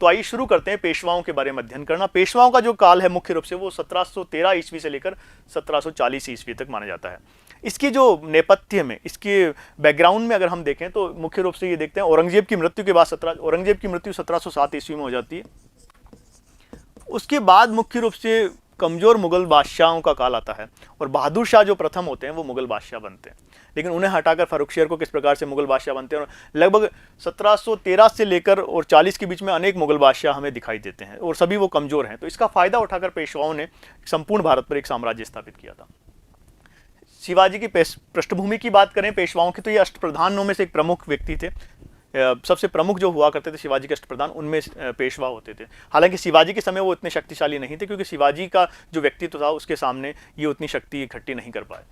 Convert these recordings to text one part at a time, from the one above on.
तो आइए शुरू करते हैं पेशवाओं के बारे में अध्ययन करना। पेशवाओं का जो काल है मुख्य रूप से वो 1713 ईस्वी से लेकर 1740 ईस्वी तक माना जाता है। इसकी जो नेपथ्य में, इसके बैकग्राउंड में अगर हम देखें तो मुख्य रूप से ये देखते हैं औरंगजेब की मृत्यु के बाद औरंगजेब की मृत्यु 1707 ईस्वी में हो जाती है। उसके बाद मुख्य रूप से कमजोर मुगल बादशाहों का काल आता है और बहादुर शाह जो प्रथम होते हैं वो मुगल बादशाह बनते हैं। लेकिन उन्हें हटाकर फर्रुखशियर को किस प्रकार से मुगल बादशाह बनते हैं, और लगभग 1713 से लेकर और 40 के बीच में अनेक मुगल बादशाह हमें दिखाई देते हैं और सभी वो कमजोर हैं। तो इसका फायदा उठाकर पेशवाओं ने संपूर्ण भारत पर एक साम्राज्य स्थापित किया था। शिवाजी की पृष्ठभूमि की बात करें पेशवाओं की, तो ये अष्टप्रधानों में से एक प्रमुख व्यक्ति थे। सबसे प्रमुख जो हुआ करते थे शिवाजी के अष्टप्रधान, उनमें पेशवा होते थे। हालांकि शिवाजी के समय वो इतने शक्तिशाली नहीं थे क्योंकि शिवाजी का जो व्यक्तित्व था उसके सामने ये उतनी शक्ति इकट्ठी नहीं कर पाए।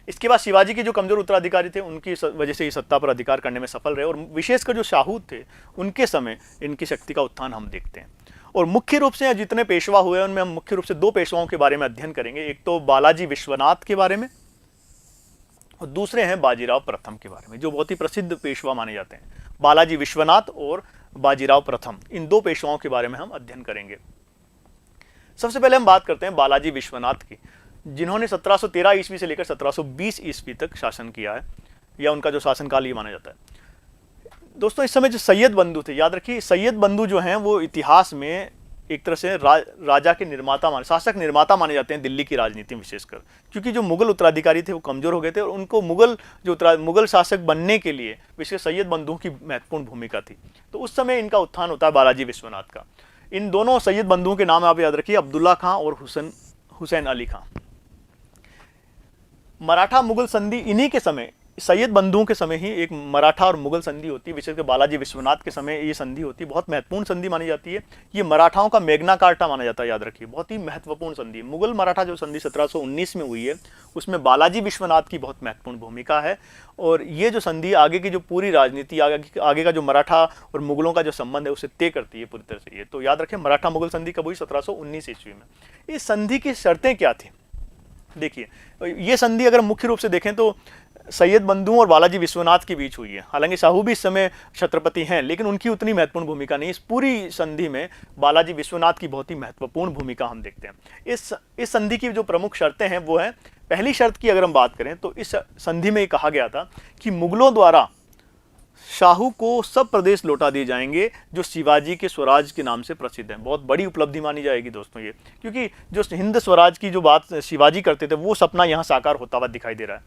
इसके बाद शिवाजी के जो कमजोर उत्तराधिकारी थे उनकी वजह से ये सत्ता पर अधिकार करने में सफल रहे और विशेषकर जो शाहू थे उनके समय इनकी शक्ति का उत्थान हम देखते हैं। और मुख्य रूप से जितने पेशवा हुए उनमें हम मुख्य रूप से दो पेशवाओं के बारे में अध्ययन करेंगे। एक तो बालाजी विश्वनाथ के बारे में और दूसरे हैं बाजीराव प्रथम के बारे में, जो बहुत ही प्रसिद्ध पेशवा माने जाते हैं। बालाजी विश्वनाथ और बाजीराव प्रथम, इन दो पेशवाओं के बारे में हम अध्ययन करेंगे। सबसे पहले हम बात करते हैं बालाजी विश्वनाथ की, जिन्होंने 1713 ईस्वी से लेकर 1720 ईस्वी तक शासन किया है, या उनका जो शासनकाल ये माना जाता है। दोस्तों, इस समय जो सैयद बंधु थे, याद रखिए सैयद बंधु जो हैं वो इतिहास में एक तरह से राजा के निर्माता शासक निर्माता माने जाते हैं दिल्ली की राजनीति में, विशेषकर क्योंकि जो मुगल उत्तराधिकारी थे वो कमजोर हो गए थे और उनको मुगल शासक बनने के लिए विशेष सैयद बंधुओं की महत्वपूर्ण भूमिका थी। तो उस समय इनका उत्थान होता है बालाजी विश्वनाथ का। इन दोनों सैयद बंधुओं के नाम आप याद रखिए, अब्दुल्ला खां और हुसैन अली खां। मराठा मुगल संधि इन्हीं के समय, सैयद बंधुओं के समय ही एक मराठा और मुगल संधि होती है। विशेषकर बालाजी विश्वनाथ के समय ये संधि होती है, बहुत महत्वपूर्ण संधि मानी जाती है। ये मराठाओं का मैग्ना कार्टा माना जाता है, याद रखिए, बहुत ही महत्वपूर्ण संधि। मुगल मराठा जो संधि 1719 में हुई है उसमें बालाजी विश्वनाथ की बहुत महत्वपूर्ण भूमिका है। और ये जो संधि आगे की जो पूरी राजनीति, आगे का जो मराठा और मुगलों का जो संबंध है उसे तय करती है पूरी तरह से। ये तो याद रखें, मराठा मुगल संधि कब हुई? 1719 ईस्वी में। इस संधि की शर्तें क्या थी? देखिए, ये संधि अगर मुख्य रूप से देखें तो सैयद बंधुओं और बालाजी विश्वनाथ के बीच हुई है। हालांकि शाहू भी इस समय छत्रपति हैं, लेकिन उनकी उतनी महत्वपूर्ण भूमिका नहीं। इस पूरी संधि में बालाजी विश्वनाथ की बहुत ही महत्वपूर्ण भूमिका हम देखते हैं। इस संधि की जो प्रमुख शर्तें हैं वो है, पहली शर्त की अगर हम बात करें तो इस संधि में कहा गया था कि मुगलों द्वारा शाहू को सब प्रदेश लौटा दिए जाएंगे जो शिवाजी के स्वराज के नाम से प्रसिद्ध हैं। बहुत बड़ी उपलब्धि मानी जाएगी दोस्तों ये, क्योंकि जो हिंद स्वराज की जो बात शिवाजी करते थे वो सपना यहाँ साकार होता हुआ दिखाई दे रहा है।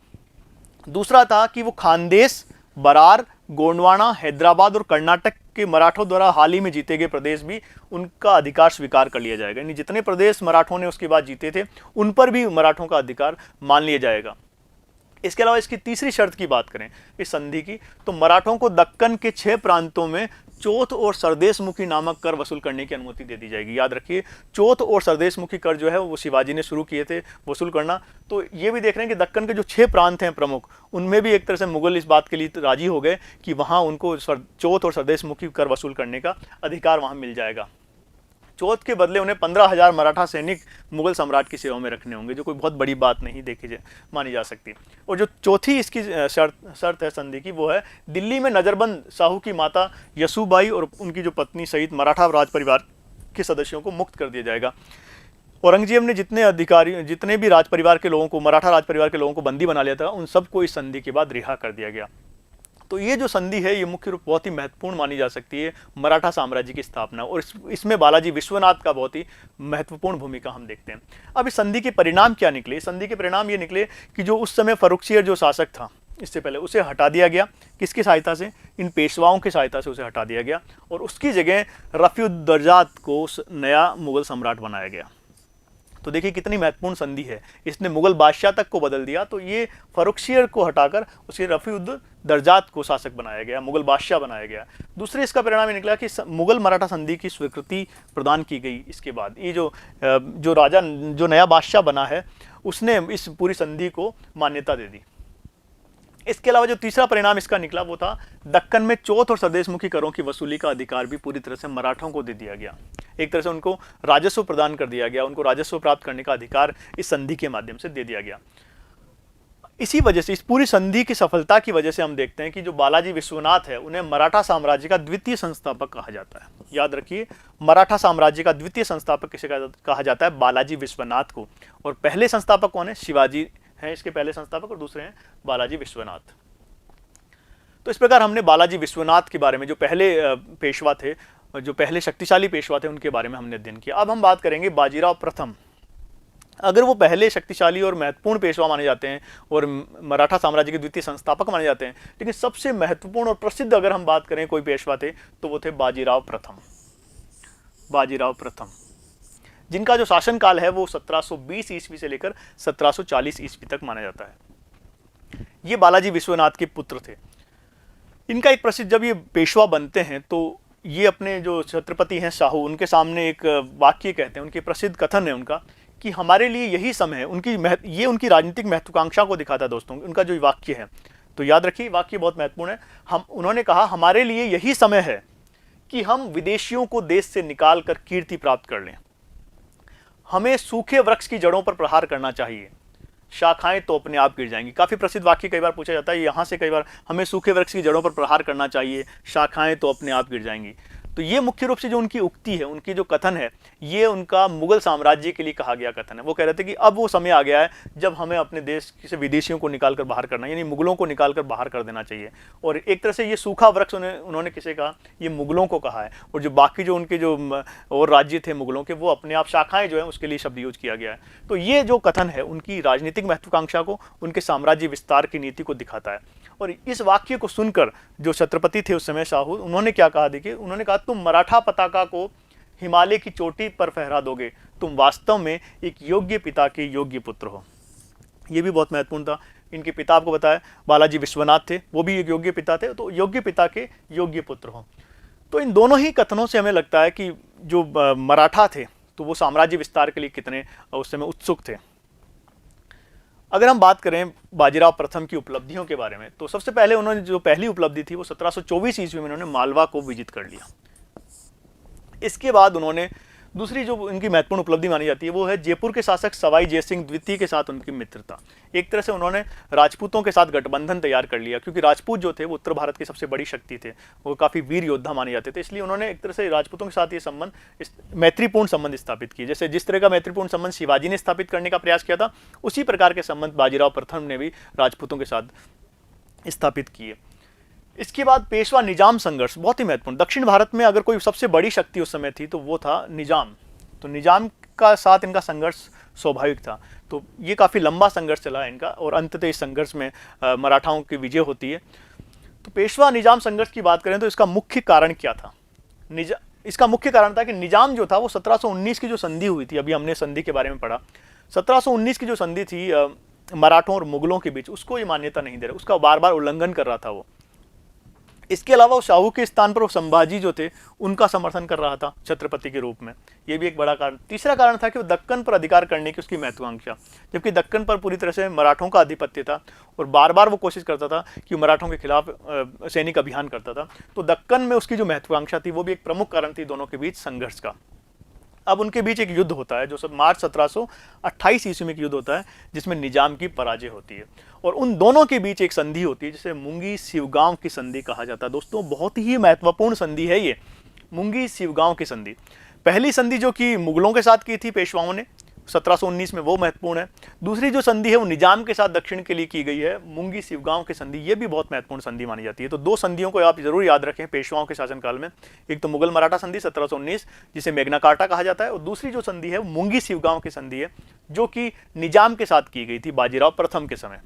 दूसरा था कि वो खानदेश, बरार, गोंडवाना, हैदराबाद और कर्नाटक के मराठों द्वारा हाल ही में जीते गए प्रदेश भी उनका अधिकार स्वीकार कर लिया जाएगा। यानी जितने प्रदेश मराठों ने उसके बाद जीते थे उन पर भी मराठों का अधिकार मान लिया जाएगा। इसके अलावा इसकी तीसरी शर्त की बात करें इस संधि की, तो मराठों को दक्कन के 6 प्रांतों में चौथ और सरदेशमुखी नामक कर वसूल करने की अनुमति दे दी जाएगी। याद रखिए, चौथ और सरदेशमुखी कर जो है वो शिवाजी ने शुरू किए थे वसूल करना। तो ये भी देख रहे हैं कि दक्कन के जो 6 प्रांत हैं प्रमुख, उनमें भी एक तरह से मुगल इस बात के लिए राजी हो गए कि वहाँ उनको चौथ और सरदेशमुखी कर वसूल करने का अधिकार वहाँ मिल जाएगा। चौथ के बदले उन्हें 15,000 मराठा सैनिक मुगल सम्राट की सेवा में रखने होंगे, जो कोई बहुत बड़ी बात नहीं मानी जा सकती। और जो चौथी इसकी शर्त है संधि की, वो है दिल्ली में नजरबंद शाहू की माता यसुबाई और उनकी जो पत्नी सहित मराठा राज परिवार के सदस्यों को मुक्त कर दिया जाएगा। औरंगजेब ने जितने भी राज परिवार के लोगों को, मराठा राज परिवार के लोगों को बंदी बना लिया था, उन सबको इस संधि के बाद रिहा कर दिया गया। तो ये जो संधि है ये मुख्य रूप बहुत ही महत्वपूर्ण मानी जा सकती है मराठा साम्राज्य की स्थापना, और इसमें बालाजी विश्वनाथ का बहुत ही महत्वपूर्ण भूमिका हम देखते हैं। अब इस संधि के परिणाम क्या निकले? संधि के परिणाम ये निकले कि जो उस समय फर्रुखशियर जो शासक था इससे पहले, उसे हटा दिया गया। किसकी सहायता से? इन पेशवाओं की सहायता से उसे हटा दिया गया और उसकी जगह रफ़ी-उद-दर्जात को नया मुगल सम्राट बनाया गया। तो देखिए कितनी महत्वपूर्ण संधि है, इसने मुगल बादशाह तक को बदल दिया। तो ये फर्रुखशियर को हटाकर उसे रफ़ी-उद-दर्जात को शासक बनाया गया, मुगल बादशाह बनाया गया। दूसरे इसका परिणाम ये निकला कि मुगल मराठा संधि की स्वीकृति प्रदान की गई। इसके बाद ये जो नया बादशाह बना है उसने इस पूरी संधि को मान्यता दे दी। इसके अलावा जो तीसरा परिणाम इसका निकला वो था दक्कन में चौथ और सरदेशमुखी करों की वसूली का अधिकार भी पूरी तरह से मराठों को दे दिया गया। एक तरह से उनको राजस्व प्रदान कर दिया गया, उनको राजस्व प्राप्त करने का अधिकार इस संधि के माध्यम से दे दिया गया। इसी वजह से, इस पूरी संधि की सफलता की वजह से हम देखते हैं कि जो बालाजी विश्वनाथ है उन्हें मराठा साम्राज्य का द्वितीय संस्थापक कहा जाता है। याद रखिए, मराठा साम्राज्य का द्वितीय संस्थापक किसे कहा जाता है? बालाजी विश्वनाथ को। और पहले संस्थापक कौन है? शिवाजी हैं इसके पहले संस्थापक, और दूसरे हैं बालाजी विश्वनाथ। तो इस प्रकार हमने बालाजी विश्वनाथ के बारे में, जो पहले पेशवा थे, जो पहले शक्तिशाली पेशवा थे, उनके बारे में हमने अध्ययन किया। अब हम बात करेंगे बाजीराव प्रथम। अगर वो पहले शक्तिशाली और महत्वपूर्ण पेशवा माने जाते हैं और मराठा साम्राज्य के द्वितीय संस्थापक माने जाते हैं, लेकिन सबसे महत्वपूर्ण और प्रसिद्ध अगर हम बात करें कोई पेशवा थे तो वो थे बाजीराव प्रथम। बाजीराव प्रथम, जिनका जो शासनकाल है वो 1720 ईस्वी से लेकर 1740 ईस्वी तक माना जाता है। ये बालाजी विश्वनाथ के पुत्र थे। इनका एक प्रसिद्ध, जब ये पेशवा बनते हैं तो ये अपने जो छत्रपति हैं शाहू, उनके सामने एक वाक्य कहते हैं, उनके प्रसिद्ध कथन है उनका कि हमारे लिए यही समय है। ये उनकी राजनीतिक महत्वाकांक्षा को दिखाता है दोस्तों, उनका जो वाक्य है। तो याद रखिए, वाक्य बहुत महत्वपूर्ण है। उन्होंने कहा, हमारे लिए यही समय है कि हम विदेशियों को देश से निकाल कर कीर्ति प्राप्त कर लें। हमें सूखे वृक्ष की जड़ों पर प्रहार करना चाहिए, शाखाएं तो अपने आप गिर जाएंगी। काफी प्रसिद्ध वाक्य कई बार पूछा जाता है, यहाँ से कई बार, हमें सूखे वृक्ष की जड़ों पर प्रहार करना चाहिए, शाखाएं तो अपने आप गिर जाएंगी। तो ये मुख्य रूप से जो उनकी उक्ति है, उनकी जो कथन है, ये उनका मुगल साम्राज्य के लिए कहा गया कथन है। वो कह रहे थे कि अब वो समय आ गया है जब हमें अपने देश से विदेशियों को निकाल कर बाहर करना, यानी मुगलों को निकाल कर बाहर कर देना चाहिए। और एक तरह से ये सूखा वृक्ष उन्होंने किसे कहा? ये मुगलों को कहा है। और जो बाकी जो उनके जो और राज्य थे मुगलों के, वो अपने आप शाखाएं जो है उसके लिए शब्द यूज किया गया है। तो ये जो कथन है उनकी राजनीतिक महत्वाकांक्षा को, उनके साम्राज्य विस्तार की नीति को दिखाता है। और इस वाक्य को सुनकर जो छत्रपति थे उस समय शाहू, उन्होंने क्या कहा? देखिए, उन्होंने कहा, तुम मराठा पताका को हिमालय की चोटी पर फहरा दोगे, तुम वास्तव में एक योग्य पिता के योग्य पुत्र हो। ये भी बहुत महत्वपूर्ण था। इनके पिता, आपको बताया, बालाजी विश्वनाथ थे, वो भी एक योग्य पिता थे, तो योग्य पिता के योग्य पुत्र हो। तो इन दोनों ही कथनों से हमें लगता है कि जो मराठा थे तो वो साम्राज्य विस्तार के लिए कितने उस समय उत्सुक थे। अगर हम बात करें बाजीराव प्रथम की उपलब्धियों के बारे में, तो सबसे पहले उन्होंने जो पहली उपलब्धि थी वो 1724 ईस्वी में उन्होंने मालवा को विजित कर लिया। इसके बाद उन्होंने दूसरी जो उनकी महत्वपूर्ण उपलब्धि मानी जाती है वो है जयपुर के शासक सवाई जयसिंह द्वितीय के साथ उनकी मित्रता। एक तरह से उन्होंने राजपूतों के साथ गठबंधन तैयार कर लिया, क्योंकि राजपूत जो थे वो उत्तर भारत की सबसे बड़ी शक्ति थे, वो काफ़ी वीर योद्धा माने जाते थे। इसलिए उन्होंने एक तरह से राजपूतों के साथ ये संबंध, मैत्रीपूर्ण संबंध स्थापित किए। जैसे जिस तरह का मैत्रीपूर्ण संबंध शिवाजी ने स्थापित करने का प्रयास किया था, उसी प्रकार के संबंध बाजीराव प्रथम ने भी राजपूतों के साथ स्थापित किए। इसके बाद पेशवा निजाम संघर्ष, बहुत ही महत्वपूर्ण। दक्षिण भारत में अगर कोई सबसे बड़ी शक्ति उस समय थी तो वो था निजाम। तो निजाम का साथ इनका संघर्ष स्वाभाविक था। तो ये काफ़ी लंबा संघर्ष चला है इनका, और अंततः इस संघर्ष में मराठाओं की विजय होती है। तो पेशवा निजाम संघर्ष की बात करें तो इसका मुख्य कारण क्या था? इसका मुख्य कारण था कि निजाम जो था वो 1719 की जो संधि हुई थी, अभी हमने संधि के बारे में पढ़ा, 1719 की जो संधि थी मराठों और मुगलों के बीच, उसको ये मान्यता नहीं दे रहा, उसका बार बार उल्लंघन कर रहा था वो। इसके अलावा वो शाहू के स्थान पर वो संभाजी जो थे उनका समर्थन कर रहा था छत्रपति के रूप में, ये भी एक बड़ा कारण। तीसरा कारण था कि वो दक्कन पर अधिकार करने की उसकी महत्वाकांक्षा, जबकि दक्कन पर पूरी तरह से मराठों का आधिपत्य था और बार बार वो कोशिश करता था कि मराठों के खिलाफ सैनिक अभियान करता था। तो दक्कन में उसकी जो महत्वाकांक्षा थी वो भी एक प्रमुख कारण थी दोनों के बीच संघर्ष का। अब उनके बीच एक युद्ध होता है जो सब मार्च 1728 ईस्वी में एक युद्ध होता है जिसमें निजाम की पराजय होती है, और उन दोनों के बीच एक संधि होती है जिसे मुंगी सिवगांव की संधि कहा जाता है। दोस्तों, बहुत ही महत्वपूर्ण संधि है ये मुंगी सिवगांव की संधि। पहली संधि जो कि मुगलों के साथ की थी पेशवाओं ने 1719 में, वो महत्वपूर्ण है। दूसरी जो संधि है वो निजाम के साथ दक्षिण के लिए की गई है, मुंगी सिवगांव की संधि, ये भी बहुत महत्वपूर्ण संधि मानी जाती है। तो दो संधियों को आप जरूर याद रखें पेशवाओं के शासनकाल में। एक तो मुगल मराठा संधि 1719 जिसे मेघना कार्टा कहा जाता है, और दूसरी जो संधि है वो मुंगी सिवगांव की संधि है जो कि निजाम के साथ की गई थी बाजीराव प्रथम के समय।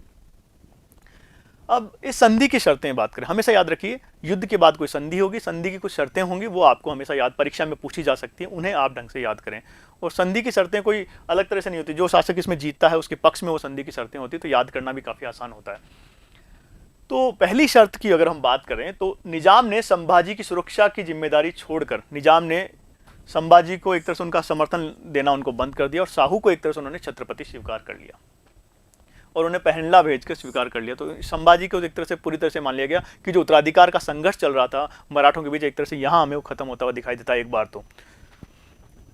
अब इस संधि की शर्तें बात करें, हमेशा याद रखिए युद्ध के बाद कोई संधि होगी, संधि की कुछ शर्तें होंगी, वो आपको हमेशा याद, परीक्षा में पूछी जा सकती है, उन्हें आप ढंग से याद करें। और संधि की शर्तें कोई अलग तरह से नहीं होती, जो शासक इसमें जीतता है उसके पक्ष में वो संधि की शर्तें होती, तो याद करना भी काफी आसान होता है। तो पहली शर्त की अगर हम बात करें तो निजाम ने संभाजी की सुरक्षा की जिम्मेदारी छोड़कर, निजाम ने संभाजी को एक तरह से उनका समर्थन देना उनको बंद कर दिया, और शाहू को एक तरह से उन्होंने छत्रपति स्वीकार कर लिया और उन्हें पहनला भेजकर स्वीकार कर लिया। तो संभाजी को एक तरह से पूरी तरह से मान लिया गया कि जो उत्तराधिकार का संघर्ष चल रहा था मराठों के बीच, एक तरह से यहाँ हमें वो खत्म होता हुआ दिखाई देता है एक बार। तो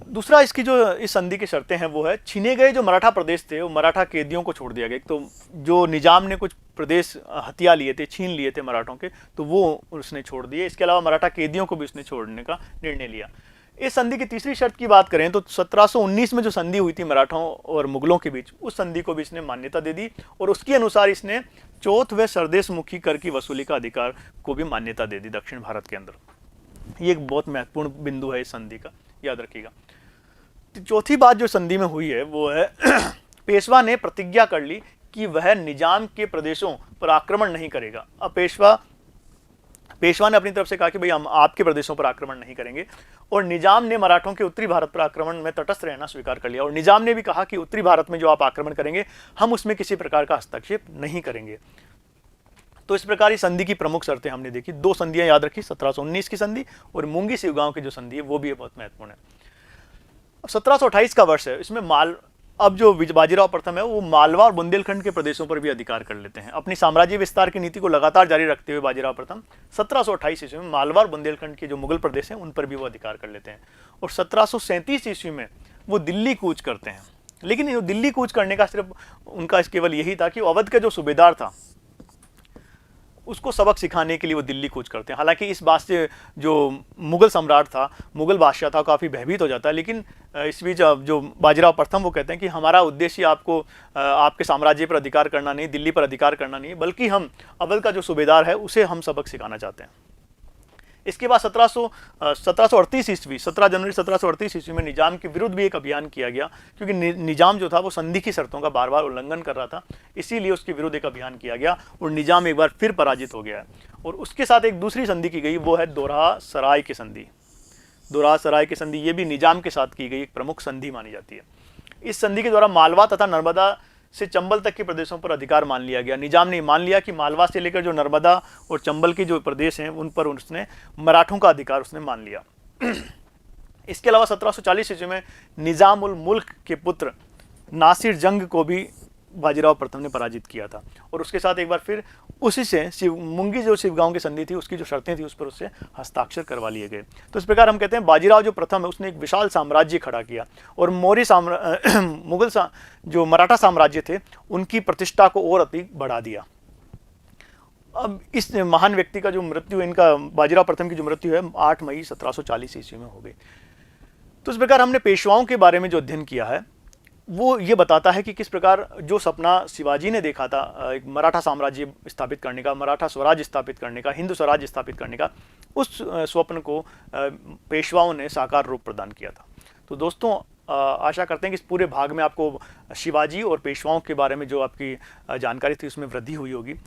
दूसरा इसकी जो इस संधि की शर्तें हैं वो है, छीने गए जो मराठा प्रदेश थे वो मराठा कैदियों को छोड़ दिया गया। तो जो निजाम ने कुछ प्रदेश हथिया लिए थे, छीन लिए थे मराठों के, तो वो उसने छोड़ दिए। इसके अलावा मराठा कैदियों को भी उसने छोड़ने का निर्णय लिया। इस संधि की तीसरी शर्त की बात करें तो 1719 में जो संधि हुई थी मराठों और मुगलों के बीच, उस संधि को भी इसने मान्यता दे दी और उसके अनुसार इसने चौथ व सरदेश मुखी कर की वसूली का अधिकार को भी मान्यता दे दी दक्षिण भारत के अंदर। ये एक बहुत महत्वपूर्ण बिंदु है इस संधि का, याद रखिएगा। चौथी बात जो संधि में हुई है वो है पेशवा ने प्रतिज्ञा कर ली कि वह निजाम के प्रदेशों पर आक्रमण नहीं करेगा। अब पेशवा ने अपनी तरफ से कहा कि भाई हम आपके प्रदेशों पर आक्रमण नहीं करेंगे, और निजाम ने मराठों के उत्तरी भारत पर आक्रमण में तटस्थ रहना स्वीकार कर लिया। और निजाम ने भी कहा कि उत्तरी भारत में जो आप आक्रमण करेंगे हम उसमें किसी प्रकार का हस्तक्षेप नहीं करेंगे। तो इस प्रकार इस संधि की प्रमुख शर्तें हमने देखी। दो संधियां याद रखी, 1719 की संधि और मुंगी शिवगांव की जो संधि है वो भी बहुत महत्वपूर्ण है। अब 1728 का वर्ष है, इसमें अब जो बाजीराव प्रथम है वो मालवा और बुंदेलखंड के प्रदेशों पर भी अधिकार कर लेते हैं। अपनी साम्राज्य विस्तार की नीति को लगातार जारी रखते हुए बाजीराव प्रथम 1728 ईस्वी में मालवा और बुंदेलखंड के जो मुगल प्रदेश हैं उन पर भी वो अधिकार कर लेते हैं। और 1737 ईस्वी में वो दिल्ली कूच करते हैं। लेकिन दिल्ली कूच करने का सिर्फ उनका केवल यही था कि अवध का जो सूबेदार था उसको सबक सिखाने के लिए वो दिल्ली कूच करते हैं। हालांकि इस बात से जो मुगल सम्राट था, मुगल बादशाह था, काफ़ी भयभीत हो जाता है। लेकिन इस बीच जो बाजीराव प्रथम वो कहते हैं कि हमारा उद्देश्य आपको आपके साम्राज्य पर अधिकार करना नहीं, दिल्ली पर अधिकार करना नहीं, बल्कि हम अवध का जो सूबेदार है उसे हम सबक सिखाना चाहते हैं। इसके बाद 1738 ईस्वी 17 जनवरी 1738 ईस्वी में निजाम के विरुद्ध भी एक अभियान किया गया, क्योंकि निजाम जो था वो संधि की शर्तों का बार बार उल्लंघन कर रहा था, इसीलिए उसके विरुद्ध एक अभियान किया गया और निजाम एक बार फिर पराजित हो गया है। और उसके साथ एक दूसरी संधि की गई, वो है दोरहा सराय की संधि। दोरहा सराय की संधि ये भी निजाम के साथ की गई एक प्रमुख संधि मानी जाती है। इस संधि के द्वारा मालवा तथा नर्मदा से चंबल तक के प्रदेशों पर अधिकार मान लिया गया। निजाम ने मान लिया कि मालवा से लेकर जो नर्मदा और चंबल के जो प्रदेश हैं उन पर उसने मराठों का अधिकार उसने मान लिया। इसके अलावा 1740 ईस्वी में निजाम उल मुल्क के पुत्र नासिर जंग को भी बाजीराव प्रथम ने पराजित किया था। और उसके साथ एक बार फिर उसी से मुंगी जो शिवगांव की संधि थी उसकी जो शर्तें थी उस पर उससे हस्ताक्षर करवा लिए गए। तो इस प्रकार हम कहते हैं बाजीराव जो प्रथम है उसने एक विशाल साम्राज्य खड़ा किया और मुगल जो मराठा साम्राज्य थे उनकी प्रतिष्ठा को और अधिक बढ़ा दिया। अब इस महान व्यक्ति का जो मृत्यु, इनका बाजीराव प्रथम की जो मृत्यु है 8 मई 1740 ईस्वी में हो गई। तो इस प्रकार हमने पेशवाओं के बारे में जो अध्ययन किया है वो ये बताता है कि किस प्रकार जो सपना शिवाजी ने देखा था एक मराठा साम्राज्य स्थापित करने का, मराठा स्वराज्य स्थापित करने का, हिंदू स्वराज्य स्थापित करने का, उस स्वप्न को पेशवाओं ने साकार रूप प्रदान किया था। तो दोस्तों आशा करते हैं कि इस पूरे भाग में आपको शिवाजी और पेशवाओं के बारे में जो आपकी जानकारी थी उसमें वृद्धि हुई होगी।